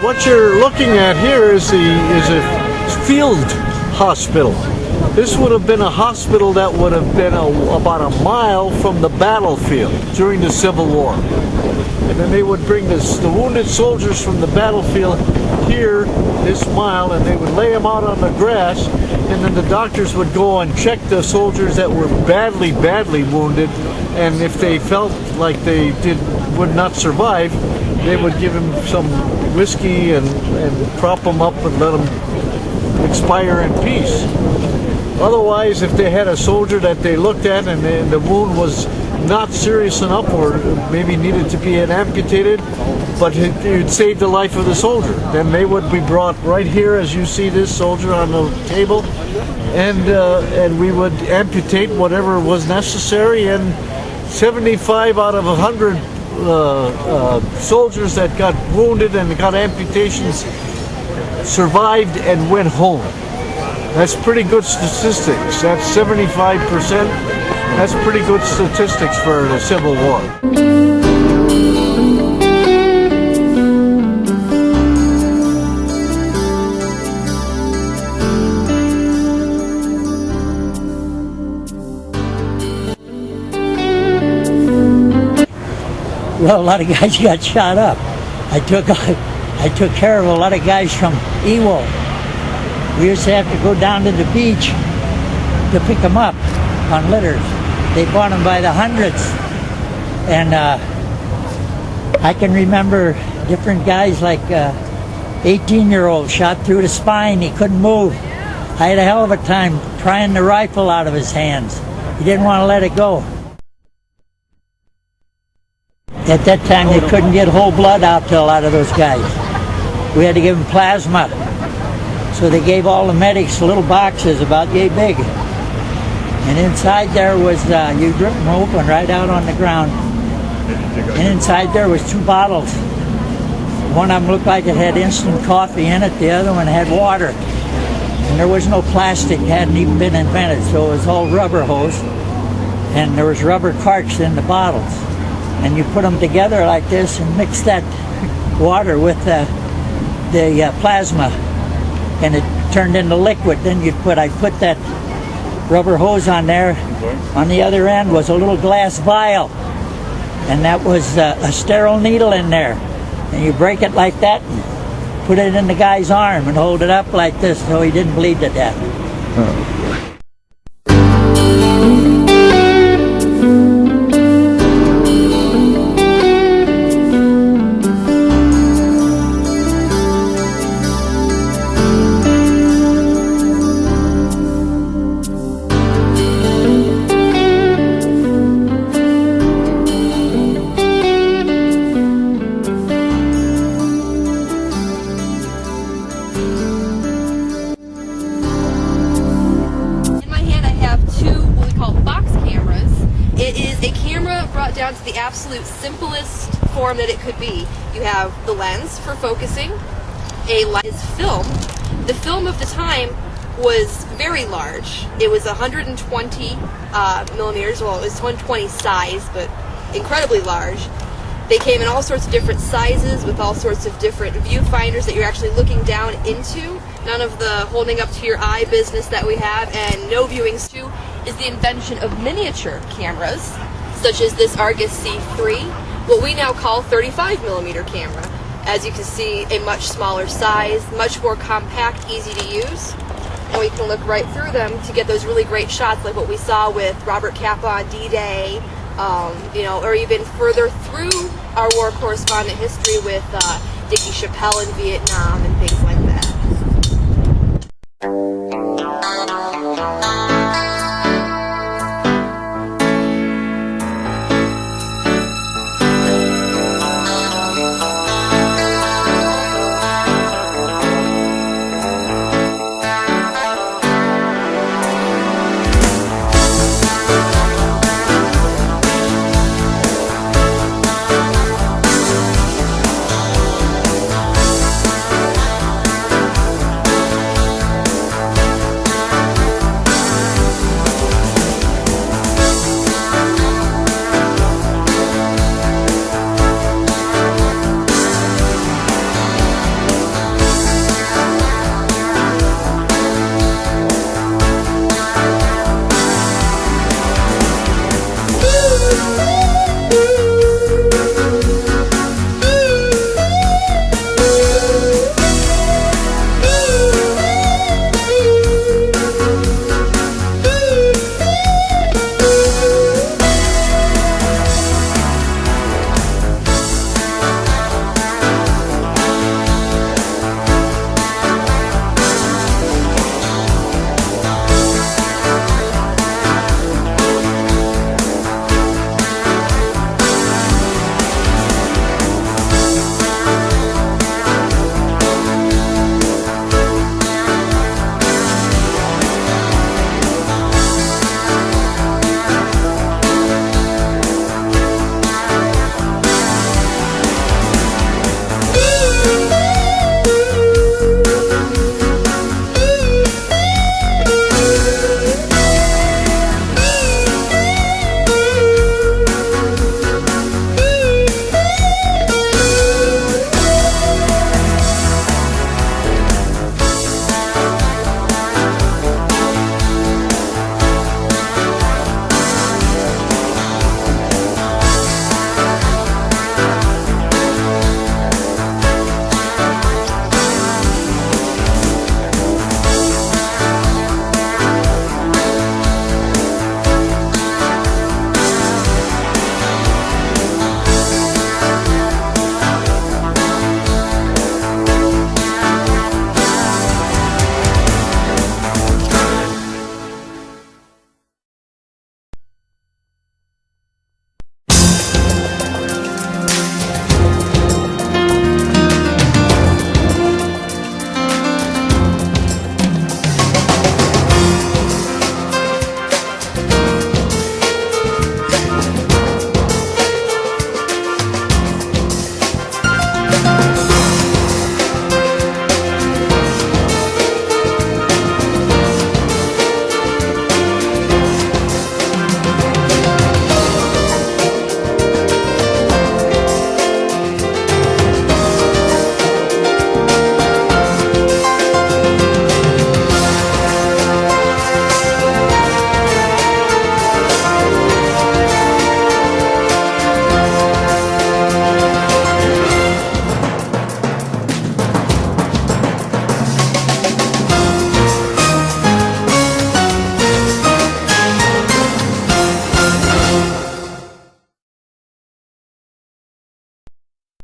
what you're looking at here is a field hospital. This would have been a hospital that would have been about a mile from the battlefield during the Civil War. And then they would bring the wounded soldiers from the battlefield here, this mile, and they would lay them out on the grass, and then the doctors would go and check the soldiers that were badly wounded, and if they felt like they would not survive, they would give them some whiskey and prop them up and let them expire in peace. Otherwise, if they had a soldier that they looked at and the wound was not serious enough or maybe needed to be amputated, but it saved the life of the soldier, then they would be brought right here, as you see this soldier on the table, and we would amputate whatever was necessary. And 75 out of 100 soldiers that got wounded and got amputations survived and went home. That's pretty good statistics. That's 75%. That's pretty good statistics for the Civil War. Well, a lot of guys got shot up. I took care of a lot of guys from Ewo. We used to have to go down to the beach to pick them up on litters. They bought them by the hundreds. And I can remember different guys, like 18-year-old shot through the spine. He couldn't move. I had a hell of a time prying the rifle out of his hands. He didn't want to let it go. At that time, they couldn't get whole blood out to a lot of those guys. We had to give them plasma. So they gave all the medics little boxes about yay big. And inside there was, you rip them open right out on the ground. And inside there was 2 bottles. One of them looked like it had instant coffee in it. The other one had water. And there was no plastic, hadn't even been invented. So it was all rubber hose. And there was rubber carts in the bottles. And you put them together like this and mix that water with the plasma, and it turned into liquid. Then I put that rubber hose on there. On the other end was a little glass vial, and that was a sterile needle in there. And you break it like that and put it in the guy's arm and hold it up like this so he didn't bleed to death. Oh. Down to the absolute simplest form that it could be. You have the lens for focusing, a lens film. The film of the time was very large. It was 120 millimeters, well, it was 120 size, but incredibly large. They came in all sorts of different sizes with all sorts of different viewfinders that you're actually looking down into. None of the holding up to your eye business that we have, and no viewings too, is the invention of miniature cameras, such as this Argus C3, what we now call 35 millimeter camera. As you can see, a much smaller size, much more compact, easy to use, and we can look right through them to get those really great shots like what we saw with Robert Capa on D-Day, or even further through our war correspondent history with Dickie Chappelle in Vietnam and things like that. Bye.